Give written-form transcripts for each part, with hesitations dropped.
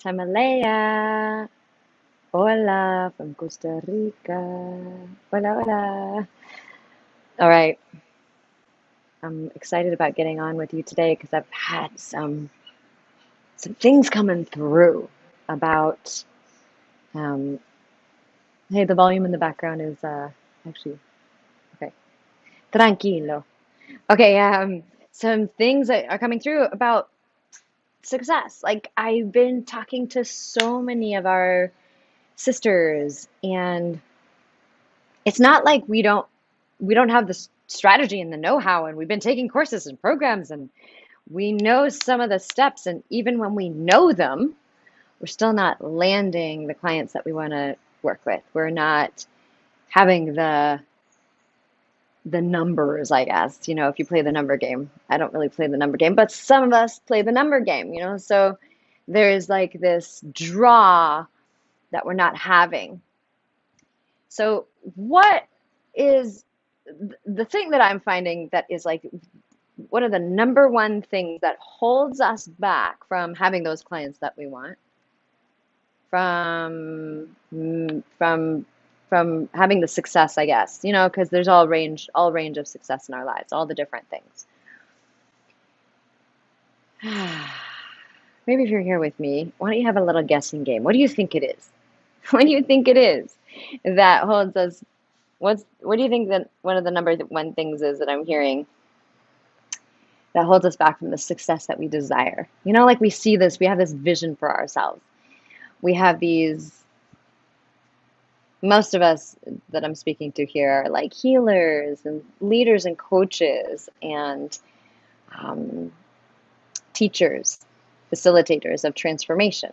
Hemalayaa. Hola from Costa Rica. Hola, hola. All right. I'm excited about getting on with you today because I've had some things coming through about um hey, the volume in the background is actually okay. Tranquilo. Okay, some things that are coming through about success. Like I've been talking to so many of our sisters, and it's not like we don't have the strategy and the know-how, and we've been taking courses and programs, and we know some of the steps, and even when we know them, we're still not landing the clients that we want to work with. We're not having the numbers, I guess. If you play the number game. I don't really play the number game, but some of us play the number game. So there's like this draw that we're not having. So what is the thing that I'm finding that is like one of the number one things that holds us back from having those clients that we want, from from having the success, I guess, because there's all range of success in our lives, all the different things. Maybe if you're here with me, why don't you have a little guessing game? What do you think it is? What do you think it is that holds us? What do you think that one of the number one things is that I'm hearing that holds us back from the success that we desire? Like we have this vision for ourselves. We have these, most of us that I'm speaking to here are like healers and leaders and coaches and um, teachers, facilitators of transformation.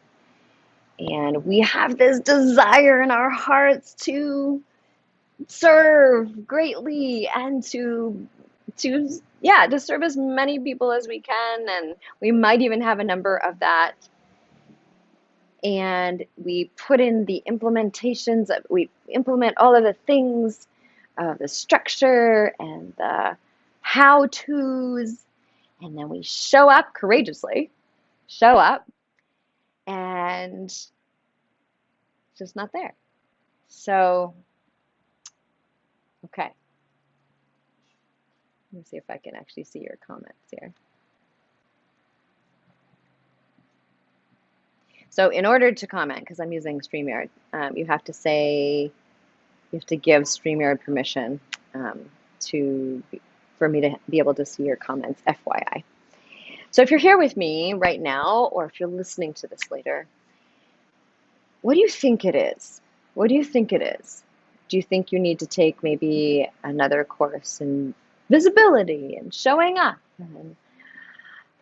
And we have this desire in our hearts to serve greatly and to serve as many people as we can, and we might even have a number of that, and we put in the implementations, we implement all of the things, the structure and the how-tos, and then we show up courageously, show up, and it's just not there. So okay, let me see if I can actually see your comments here. So in order to comment, because I'm using StreamYard, you have to give StreamYard permission to for me to be able to see your comments, FYI. So if you're here with me right now, or if you're listening to this later, what do you think it is? What do you think it is? Do you think you need to take maybe another course in visibility and showing up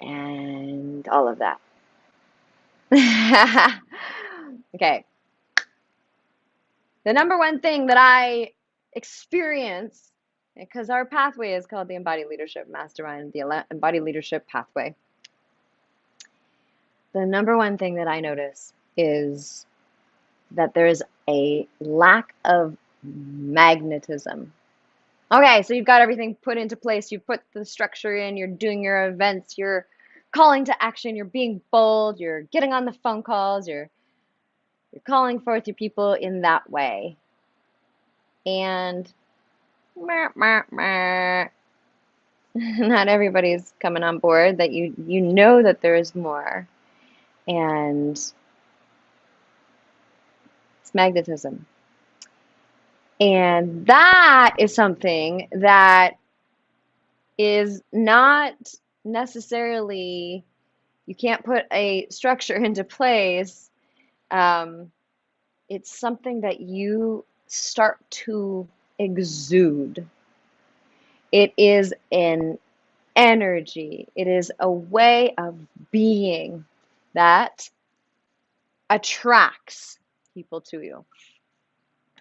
and all of that? Okay. The number one thing that I experience, because our pathway is called the Embodied Leadership Mastermind, the Embodied Leadership Pathway. The number one thing that I notice is that there is a lack of magnetism. Okay, so you've got everything put into place, you put the structure in, you're doing your events, you're calling to action, you're being bold, you're getting on the phone calls, you're calling forth your people in that way. And not everybody's coming on board, that you know that there is more, and it's magnetism. And that is something that is not necessarily, you can't put a structure into place. It's something that you start to exude. It is an energy. It is a way of being that attracts people to you.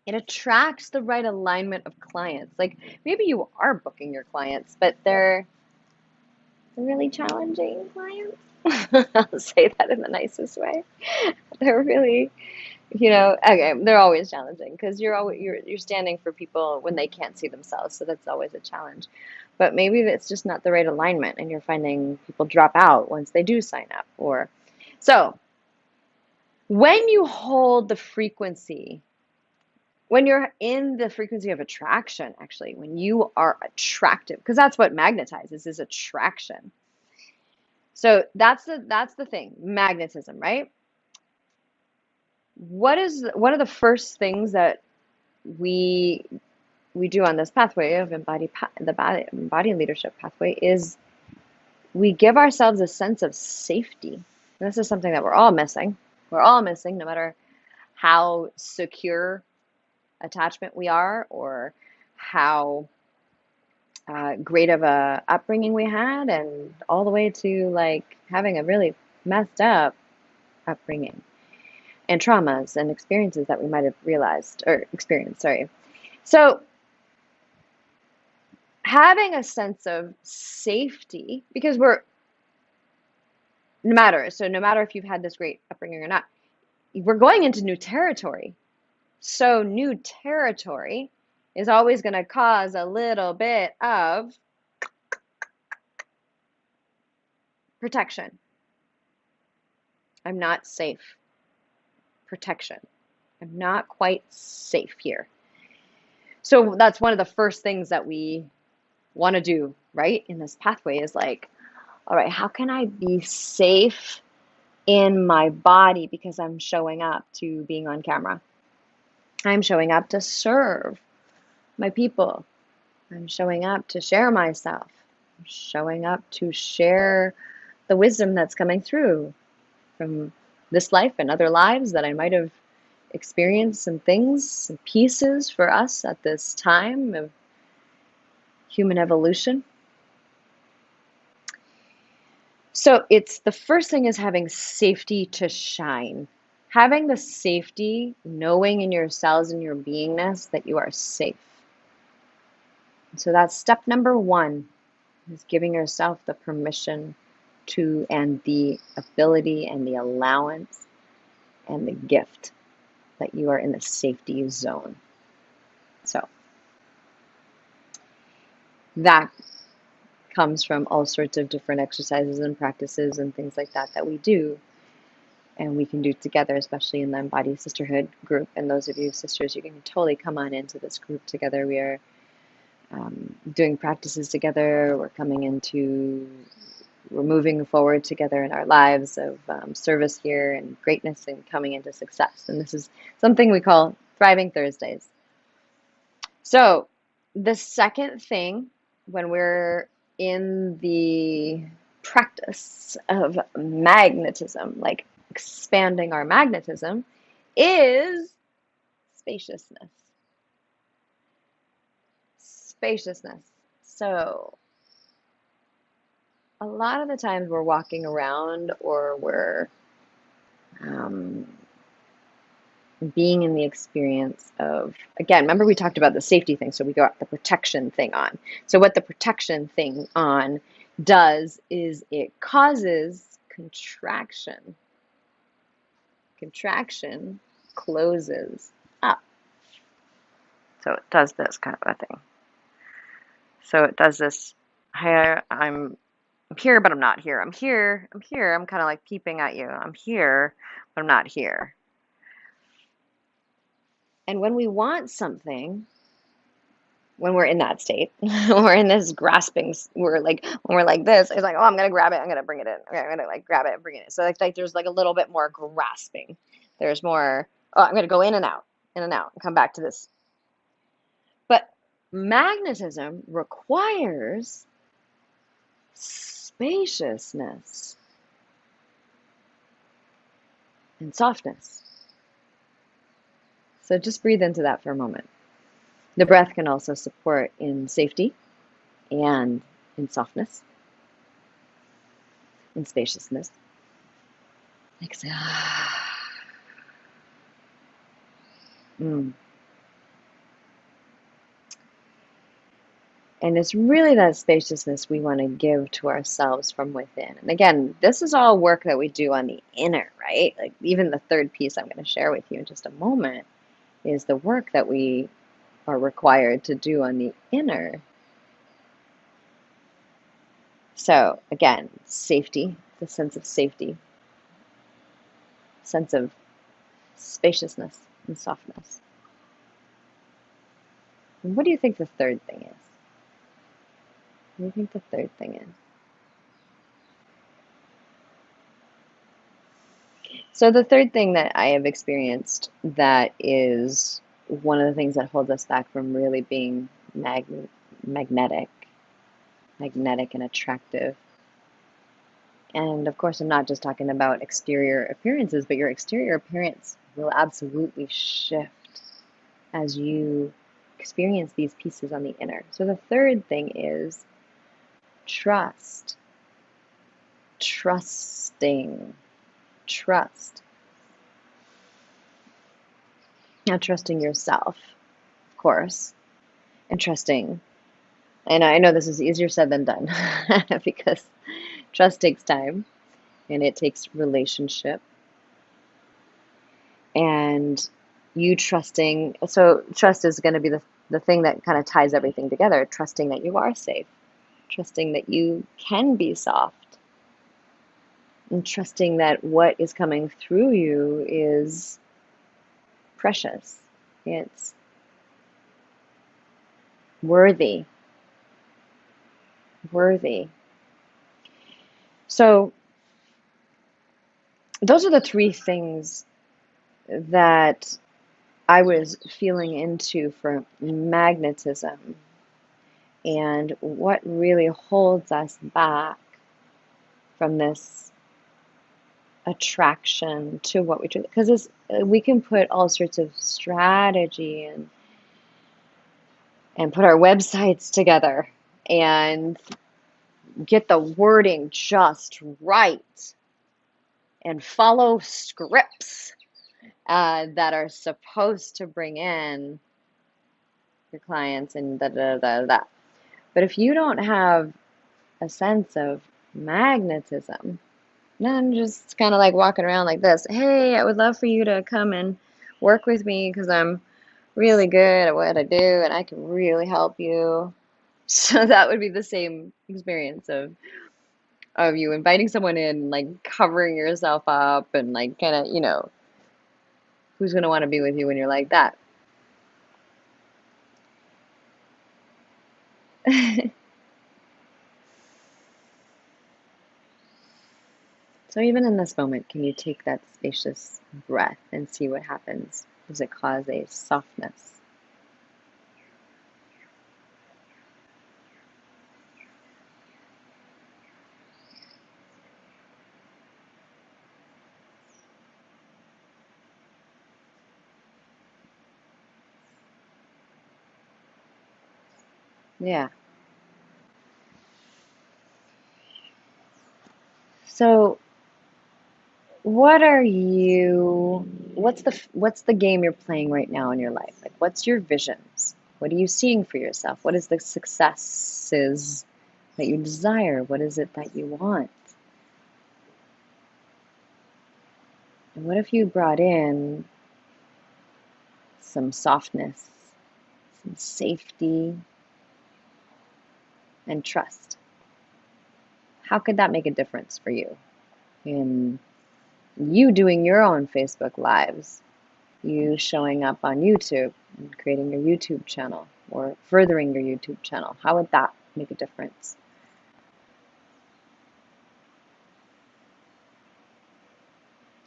It attracts the right alignment of clients. Like maybe you are booking your clients, but they're really challenging clients. I'll say that in the nicest way. They're really, okay, they're always challenging because you're standing for people when they can't see themselves, so that's always a challenge. But maybe it's just not the right alignment, and you're finding people drop out once they do sign up. Or so When you hold the frequency, when you're in the frequency of attraction, actually, when you are attractive, because that's what magnetizes is attraction. So that's the thing, magnetism, right? What is one of the first things that we we do on this pathway of embody leadership pathway is we give ourselves a sense of safety. This is something that we're all missing. We're all missing, no matter how secure attachment we are or how great of a upbringing we had, and all the way to like having a really messed up upbringing and traumas and experiences that we might have realized or experienced. Sorry. So having a sense of safety, because no matter if you've had this great upbringing or not, we're going into new territory. So new territory is always going to cause a little bit of protection. I'm not safe. Protection. I'm not quite safe here. So that's one of the first things that we want to do, right? In this pathway is like, all right, how can I be safe in my body because I'm showing up to being on camera? I'm showing up to serve my people. I'm showing up to share myself. I'm showing up to share the wisdom that's coming through from this life and other lives that I might have experienced some things, some pieces for us at this time of human evolution. So it's the first thing is having safety to shine. Having the safety, knowing in your cells and your beingness that you are safe. So that's step number one, is giving yourself the permission to, and the ability and the allowance and the gift that you are in the safety zone. So that comes from all sorts of different exercises and practices and things like that that we do and we can do together, especially in the Embodied Sisterhood group. And those of you sisters, you can totally come on into this group together. We are doing practices together. We're moving forward together in our lives of service here and greatness and coming into success. And this is something we call Thriving Thursdays. So the second thing, when we're in the practice of magnetism, like expanding our magnetism, is spaciousness. Spaciousness. So a lot of the times we're walking around or we're um, being in the experience of, again, remember we talked about the safety thing, so we got the protection thing on. So what the protection thing on does is it causes contraction. Contraction closes up. So it does this kind of a thing. So it does this, hey, I'm here, but I'm not here. I'm here, I'm kind of like peeping at you. I'm here, but I'm not here. And when we want something, when we're in that state, we're in this grasping, when we're like this, it's like, oh, I'm gonna grab it, I'm gonna bring it in. Okay, I'm gonna like grab it and bring it in. So like there's like a little bit more grasping. There's more, oh, I'm gonna go in and out, and come back to this. But magnetism requires spaciousness and softness. So just breathe into that for a moment. The breath can also support in safety and in softness, in spaciousness. Exhale. Mm. And it's really that spaciousness we want to give to ourselves from within. And again, this is all work that we do on the inner, right? Like even the third piece I'm going to share with you in just a moment is the work that we are required to do on the inner. So again, safety, the sense of safety, sense of spaciousness and softness. And what do you think the third thing is? What do you think the third thing is? So the third thing that I have experienced that is one of the things that holds us back from really being magnetic, magnetic and attractive. And of course, I'm not just talking about exterior appearances, but your exterior appearance will absolutely shift as you experience these pieces on the inner. So the third thing is trust, trusting, trust. Now, trusting yourself, of course, and trusting. And I know this is easier said than done because trust takes time and it takes relationship and you trusting. So, trust is going to be the thing that kind of ties everything together. Trusting that you are safe, trusting that you can be soft, and trusting that what is coming through you is precious. It's worthy, worthy. So, those are the three things that I was feeling into for magnetism and what really holds us back from this attraction to what we do. Because we can put all sorts of strategy and put our websites together and get the wording just right and follow scripts that are supposed to bring in your clients and da da da da. But if you don't have a sense of magnetism, then just kind of like walking around like this. Hey, I would love for you to come and work with me because I'm really good at what I do and I can really help you. So that would be the same experience of you inviting someone in, like covering yourself up and like kind of, who's going to want to be with you when you're like that? So even in this moment, can you take that spacious breath and see what happens? Does it cause a softness? Yeah. So what's the game you're playing right now in your life? Like what's your visions? What are you seeing for yourself? What is the successes that you desire? What is it that you want? And what if you brought in some softness, some safety, and trust? How could that make a difference for you in you doing your own Facebook Lives, you showing up on YouTube and creating your YouTube channel or furthering your YouTube channel? How would that make a difference?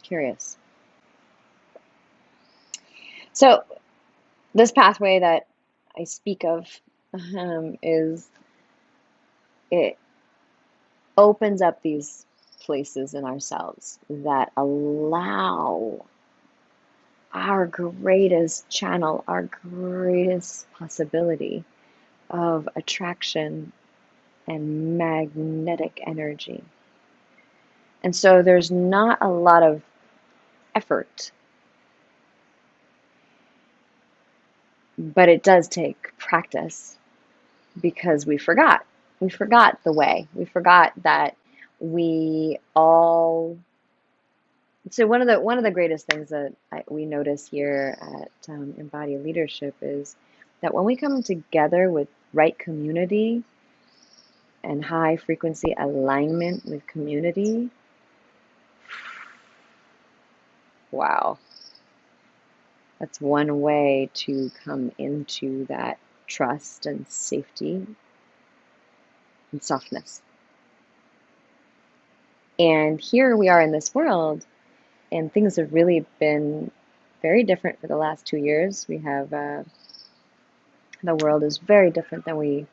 Curious. So, this pathway that I speak of is it opens up these places in ourselves that allow our greatest channel, our greatest possibility of attraction and magnetic energy. And so there's not a lot of effort, but it does take practice because we forgot. We forgot the way. We forgot that we all. So one of the greatest things that we notice here at Embody Leadership is that when we come together with right community and high frequency alignment with community, wow, That's one way to come into that trust and safety and softness. And here we are in this world, and things have really been very different for the last 2 years. We have the world is very different than we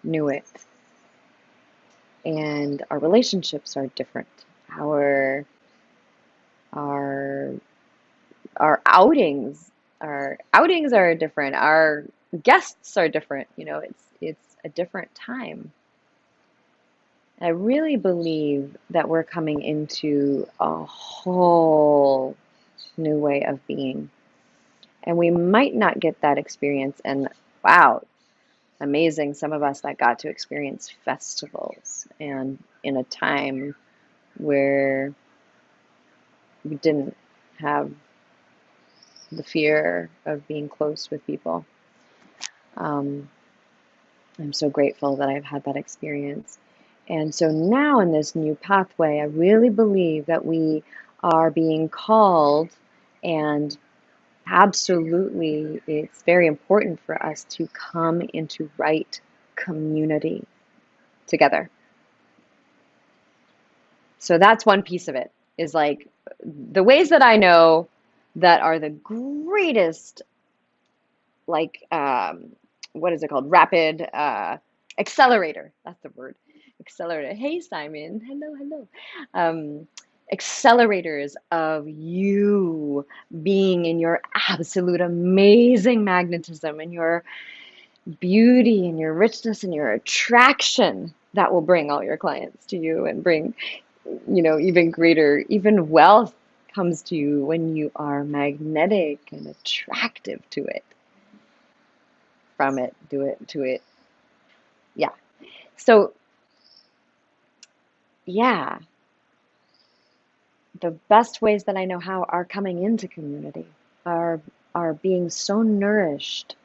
knew it, and our relationships are different. Our our our outings are different. Our guests are different. It's a different time. I really believe that we're coming into a whole new way of being. And we might not get that experience. And wow, amazing, some of us that got to experience festivals and in a time where we didn't have the fear of being close with people. Um, I'm so grateful that I've had that experience. And so now in this new pathway, I really believe that we are being called, and absolutely it's very important for us to come into right community together. So that's one piece of it, is like the ways that I know that are the greatest, like what is it called? Rapid accelerator. That's the word. Accelerator. Hey, Simon. Hello, hello. Um, Accelerators of you being in your absolute amazing magnetism and your beauty and your richness and your attraction, that will bring all your clients to you and bring, even greater, even wealth comes to you when you are magnetic and attractive to it, from it, do it, to it. Yeah. So, yeah, the best ways that I know how are coming into community, are are being so nourished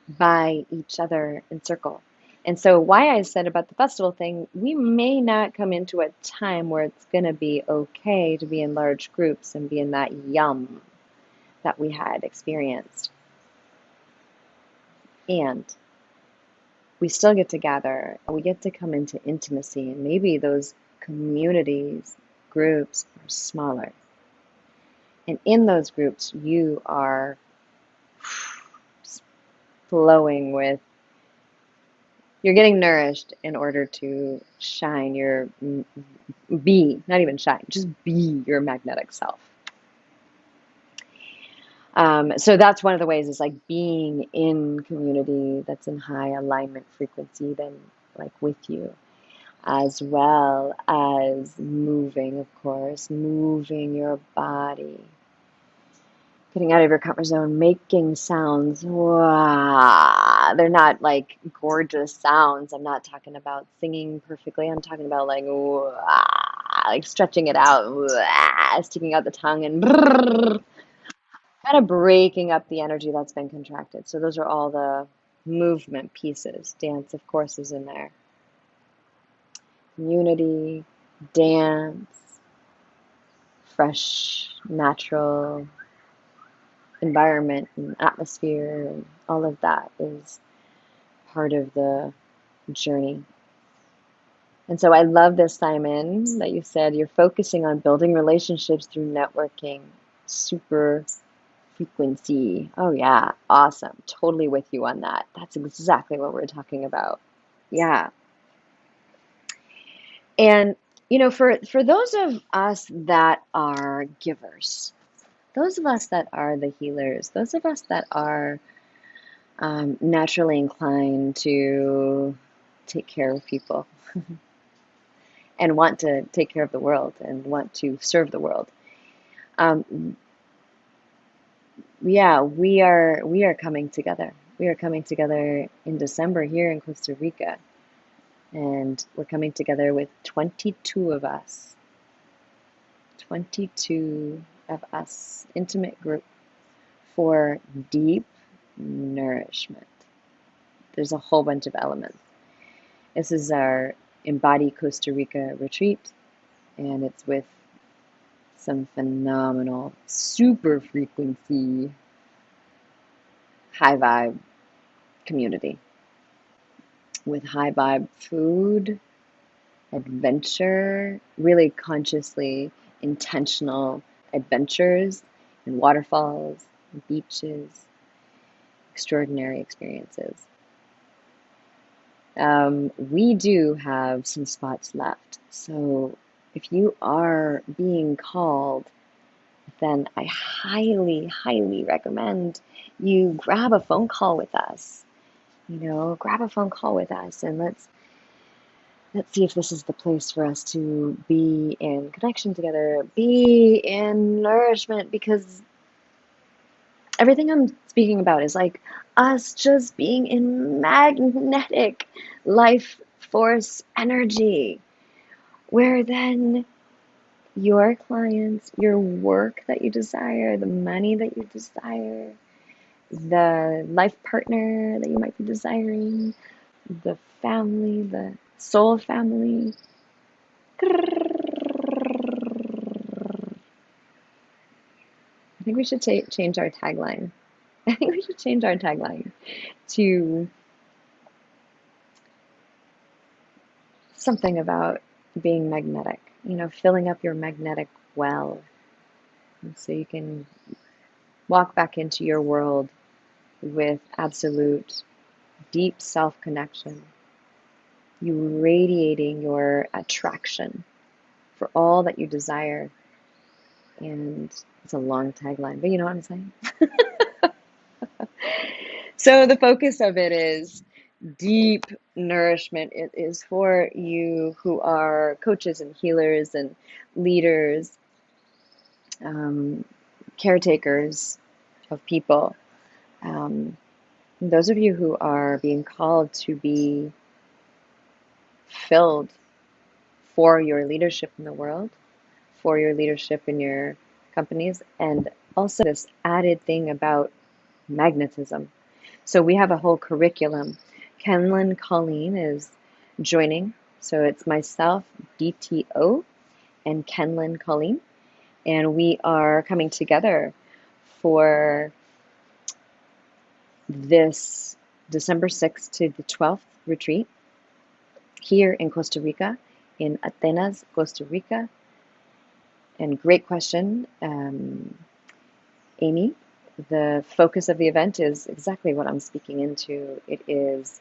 by each other in circle. And so why I said about the festival thing, we may not come into a time where it's going to be okay to be in large groups and be in that yum that we had experienced. And we still get to gather, we get to come into intimacy, and maybe those communities, groups are smaller. And in those groups, you are flowing with, you're getting nourished in order to shine your, not even shine, just be your magnetic self. So that's one of the ways, is like being in community that's in high alignment frequency, then like with you, as well as moving, of course, moving your body, getting out of your comfort zone, making sounds. Wow. They're not like gorgeous sounds. I'm not talking about singing perfectly. I'm talking about like, wow, like stretching it out, wow, sticking out the tongue and kind of breaking up the energy that's been contracted. So those are all the movement pieces. Dance, of course, is in there. Unity, dance, fresh, natural environment and atmosphere, and all of that is part of the journey. And so I love this, Simon, that you said you're focusing on building relationships through networking. Super frequency. Oh, yeah. Awesome. Totally with you on that. That's exactly what we're talking about. Yeah. And, for those of us that are givers, those of us that are the healers, those of us that are naturally inclined to take care of people and want to take care of the world and want to serve the world. Yeah, we are coming together. We are coming together in December here in Costa Rica, and we're coming together with 22 of us. 22 of us, intimate group, for deep nourishment. There's a whole bunch of elements. This is our Embody Costa Rica retreat, and it's with some phenomenal, super frequency, high vibe community with high vibe food, adventure, really consciously intentional adventures and waterfalls, and beaches, extraordinary experiences. We do have some spots left. So if you are being called, then I highly, highly recommend you grab a phone call with us. Grab a phone call with us and let's see if this is the place for us to be in connection together, be in nourishment, because everything I'm speaking about is like us just being in magnetic life force energy, where then your clients, your work that you desire, the money that you desire, the life partner that you might be desiring, the family, the soul family. I think we should change our tagline. I think we should change our tagline to something about being magnetic, filling up your magnetic well. And so you can walk back into your world with absolute deep self connection, you radiating your attraction for all that you desire. And it's a long tagline, but you know what I'm saying? So the focus of it is deep nourishment. It is for you who are coaches and healers and leaders, caretakers of people. Those of you who are being called to be filled for your leadership in the world, for your leadership in your companies, and also this added thing about magnetism. So we have a whole curriculum. Kenlyn Colleen is joining. So it's myself, DTO, and Kenlyn Colleen. And we are coming together for this December 6th to the 12th retreat here in Costa Rica, in Atenas, Costa Rica. And great question, Amy. The focus of the event is exactly what I'm speaking into. It is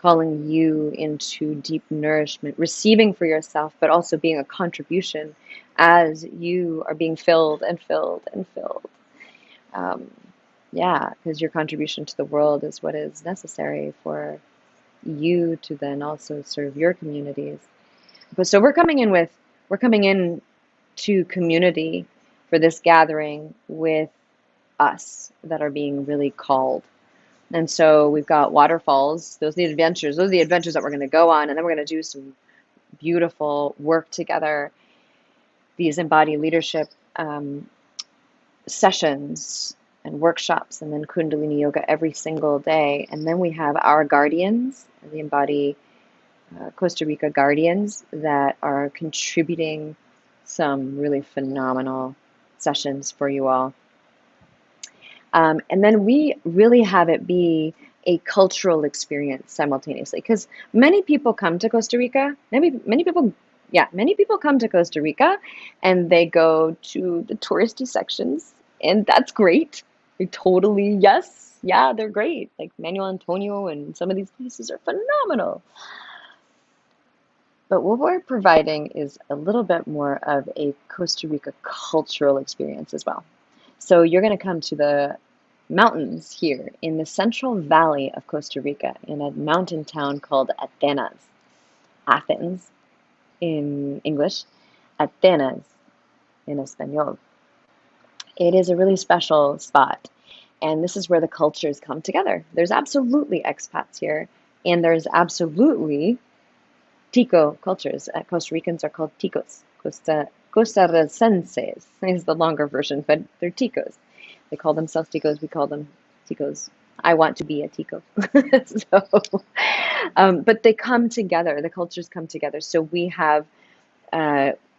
calling you into deep nourishment, receiving for yourself, but also being a contribution as you are being filled and filled and filled. Because your contribution to the world is what is necessary for you to then also serve your communities. But so we're coming in to community for this gathering with us that are being really called. And so we've got waterfalls. Those are the adventures. Those are the adventures that we're going to go on. And then we're going to do some beautiful work together. These embodied leadership sessions and workshops, and then Kundalini yoga every single day. And then we have our guardians, the embodied Costa Rica guardians, that are contributing some really phenomenal sessions for you all. And then we really have it be a cultural experience simultaneously, because many people come to Costa Rica. Many people come to Costa Rica, and they go to the touristy sections, and that's great. They totally, yes, yeah, they're great. Like Manuel Antonio and some of these places are phenomenal. But what we're providing is a little bit more of a Costa Rica cultural experience as well. So you're going to come to the mountains here in the Central Valley of Costa Rica, in a mountain town called Atenas. Athens in English, Atenas in Espanol. It is a really special spot, and this is where the cultures come together. There's absolutely expats here, and there's absolutely Tico cultures. Costa Ricans are called Ticos. Costarricenses is the longer version, but they're Ticos. They call themselves Ticos. We call them Ticos. I want to be a Tico. But they come together. The cultures come together. So we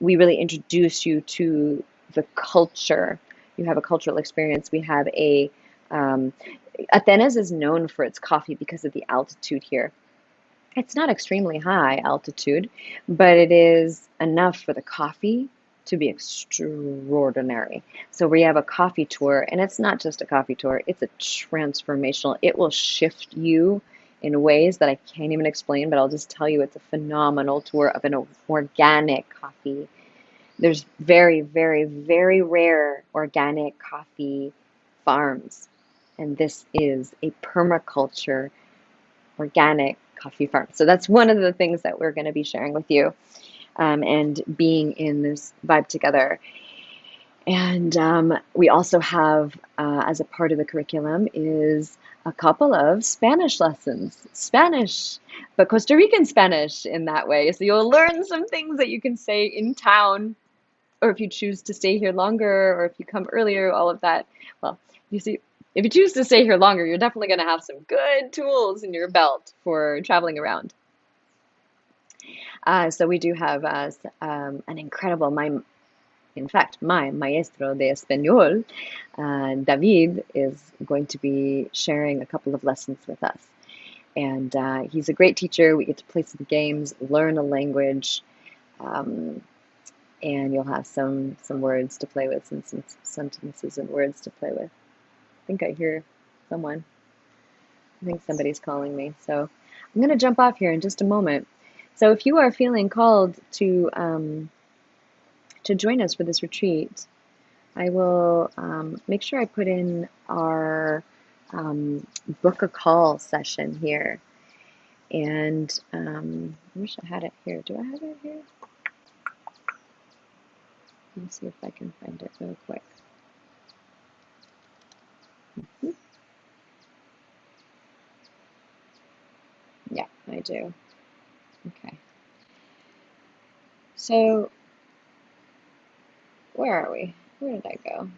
really introduce you to the culture. You have a cultural experience. We have Atenas is known for its coffee because of the altitude here. It's not extremely high altitude, but it is enough for the coffee to be extraordinary. So we have a coffee tour, and it's not just a coffee tour, it's a transformational. It will shift you in ways that I can't even explain, but I'll just tell you it's a phenomenal tour of an organic coffee. There's very, very, very rare organic coffee farms, and this is a permaculture organic coffee farm. So that's one of the things that we're going to be sharing with you, and being in this vibe together. And we also have, as a part of the curriculum, is a couple of Spanish lessons. Spanish, but Costa Rican Spanish in that way. So you'll learn some things that you can say in town, or if you choose to stay here longer, or if you come earlier, all of that. Well, you see, if you choose to stay here longer, you're definitely going to have some good tools in your belt for traveling around. So we do have an incredible, in fact, my maestro de español, David, is going to be sharing a couple of lessons with us. And he's a great teacher. We get to play some games, learn a language, and you'll have some words to play with, and some sentences and words to play with. I think I hear someone. I think somebody's calling me. So I'm going to jump off here in just a moment. So if you are feeling called to join us for this retreat, I will make sure I put in our book a call session here. And I wish I had it here. Do I have it here? Let me see if I can find it real quick. Yeah, I do. Okay. So, where are we? Where did I go?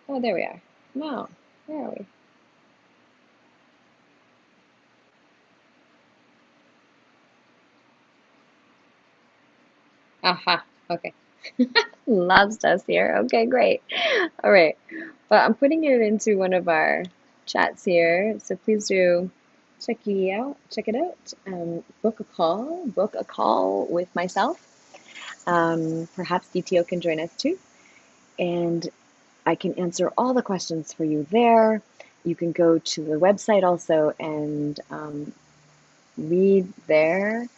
Oh, there we are. No, where are we? Aha, okay. Lost us here. Okay, great. All right. Well, I'm putting it into one of our chats here, so please do check it out. Book a call with myself. Perhaps DTO can join us too, and I can answer all the questions for you there. You can go to the website also and read there.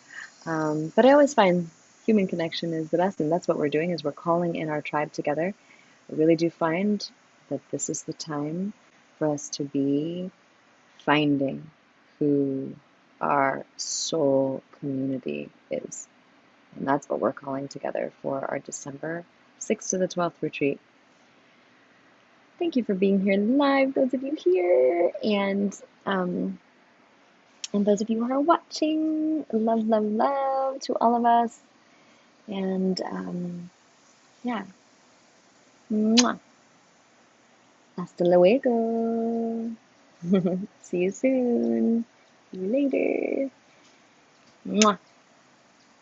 But I always find human connection is the best, and that's what we're doing is we're calling in our tribe together. I really do find that this is the time for us to be finding who our soul community is. And that's what we're calling together for our December 6th to the 12th retreat. Thank you for being here live, those of you here, and those of you who are watching. Love, love, love to all of us. And yeah. Mwah. Hasta luego. See you soon. See you later. Mwah.